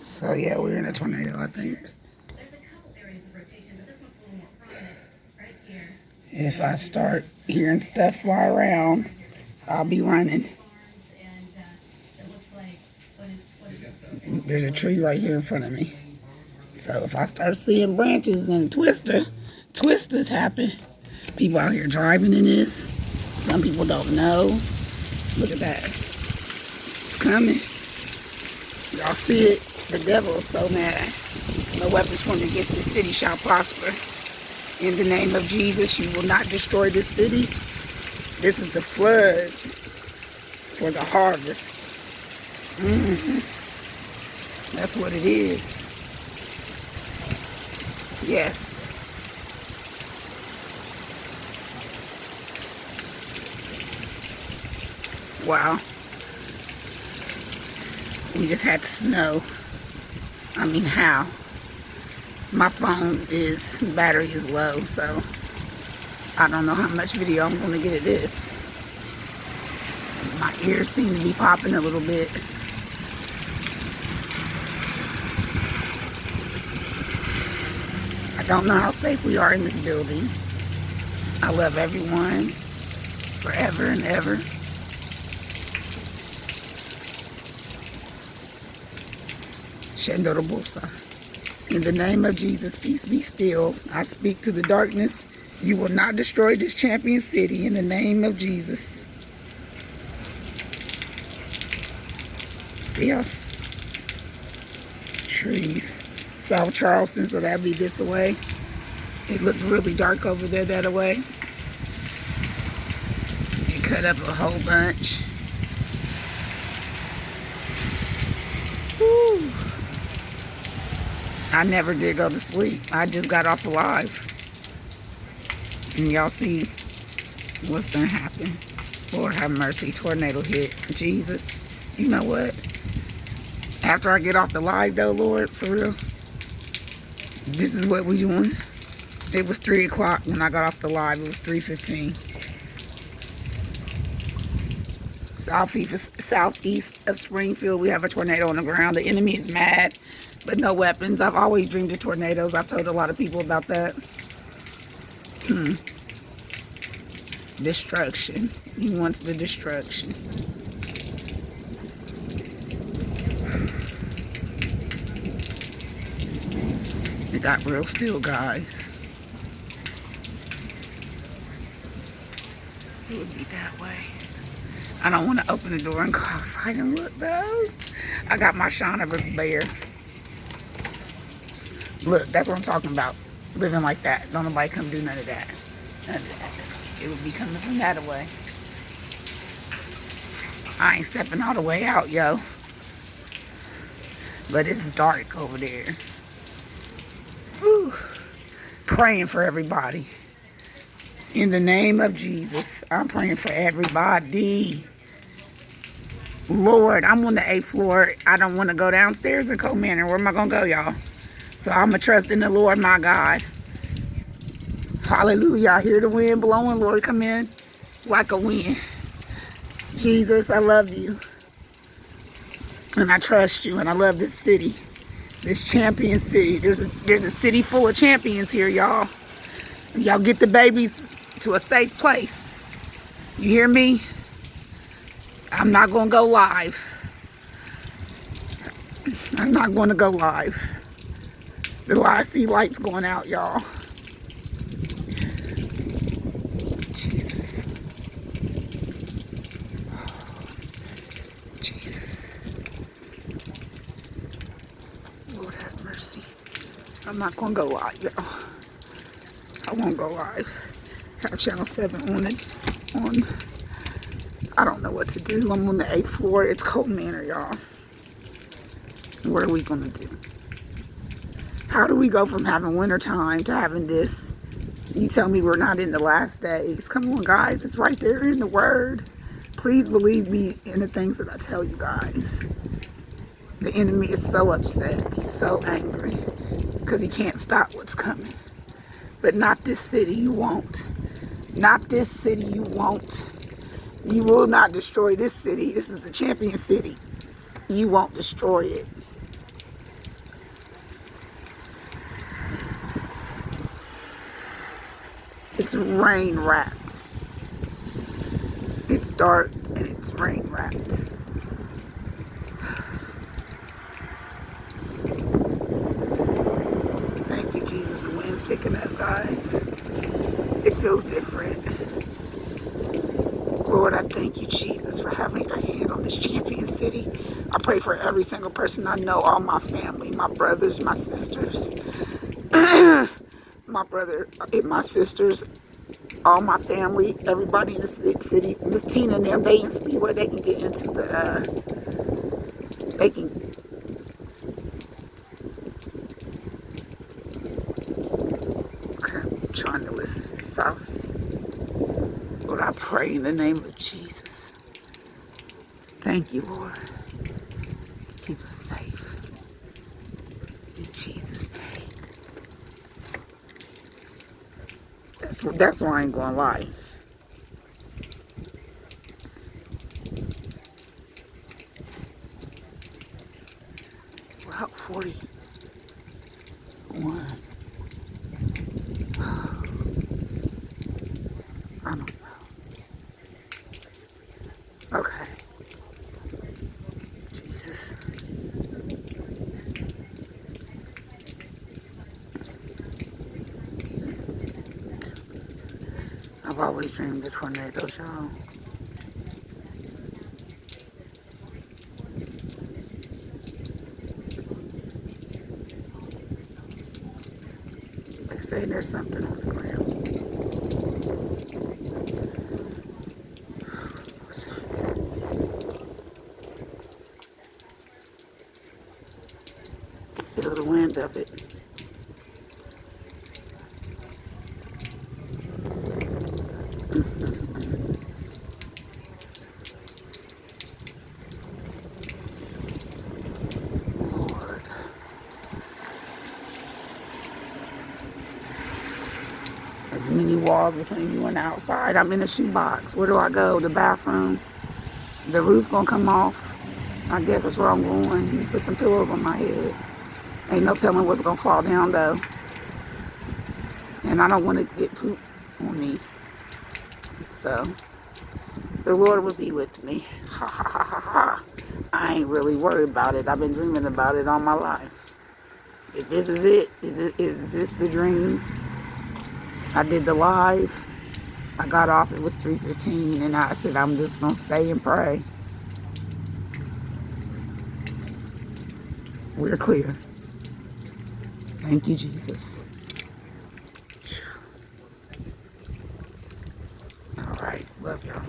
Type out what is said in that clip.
So yeah, we're in a tornado, I think. If I start hearing stuff fly around, I'll be running. There's a tree right here in front of me. So if I start seeing branches and twisters happen, people out here driving in this. Some people don't know. Look at that. It's coming. Y'all see it? The devil is so mad. No weapons formed against this city shall prosper. In the name of Jesus, you will not destroy this city. This is the flood for the harvest. That's what it is. Yes. Wow. We just had snow. I mean, how? My battery is low, so I don't know how much video I'm going to get of this. My ears seem to be popping a little bit. I don't know how safe we are in this building. I love everyone forever and ever. Shandorobosa. In the name of Jesus, peace be still. I speak to the darkness. You will not destroy this champion city in the name of Jesus. Yes. Trees. South Charleston, so that'll be this way. It looked really dark over there that way. It cut up a whole bunch. Woo. I never did go to sleep. I just got off alive. And y'all see what's gonna happen. Lord have mercy, tornado hit. Jesus, you know what? After I get off the live though, Lord, for real, this is what we doing. It was 3 o'clock when I got off the live. It was 3:15. Southeast of Springfield, we have a tornado on the ground. The enemy is mad, but no weapons. I've always dreamed of tornadoes. I've told a lot of people about that. Destruction. He wants the destruction. It got real still, guys. It would be that way. I don't want to open the door and go outside and look, though. I got my Shauna's bear. Look, that's what I'm talking about. Living like that. Don't nobody come do none of that. None of that. It would be coming from that way. I ain't stepping all the way out, yo. But it's dark over there. Whew. Praying for everybody. In the name of Jesus, I'm praying for everybody. Lord, I'm on the 8th floor. I don't want to go downstairs in Cold Manor. Where am I going to go, y'all? So I'm going to trust in the Lord, my God. Hallelujah. I hear the wind blowing. Lord, come in like a wind. Jesus, I love you. And I trust you. And I love this city. This champion city. There's a city full of champions here, y'all. Y'all get the babies to a safe place. You hear me? I'm not going to go live. I'm not going to go live. I see lights going out, y'all. Jesus. Jesus. Lord have mercy. I'm not going to go live, y'all. I won't go live. Have channel 7 on it. I don't know what to do. I'm on the 8th floor. It's Cold Manor, y'all. What are we going to do? How do we go from having winter time to having this? You tell me we're not in the last days. Come on, guys. It's right there in the Word. Please believe me in the things that I tell you guys. The enemy is so upset. He's so angry because he can't stop what's coming. But not this city, you won't. Not this city, you won't. You will not destroy this city. This is the champion city. You won't destroy it. It's rain wrapped. It's dark and it's rain wrapped. Thank you, Jesus. The wind's picking up, guys. It feels different. Lord, I thank you, Jesus, for having your hand on this champion city. I pray for every single person I know, all my family, my brothers, my sisters, my brother, my sisters, all my family, everybody in the city, Miss Tina and them, they in Speedway, they can get into they can, okay, I'm trying to listen, South. Lord, I pray in the name of Jesus. Thank you, Lord. Keep us safe. In Jesus' name. That's why I ain't gonna lie. Route 41. I don't know. Okay. Jesus. I've always dreamed of tornadoes, y'all. They say there's something on the ground. Feel the wind of it. Lord. There's many walls between you and the outside. I'm in a shoebox. Where do I go? The bathroom? The roof gonna come off. I guess that's where I'm going. Put some pillows on my head. Ain't no telling what's gonna fall down though. And I don't want to get poop on me. So the Lord will be with me. Ha ha ha ha ha. I ain't really worried about it. I've been dreaming about it all my life. If this is it, is this the dream? I did the live. I got off, it was 3:15, and I said, I'm just gonna stay and pray. We're clear. Thank you, Jesus. All right, love y'all.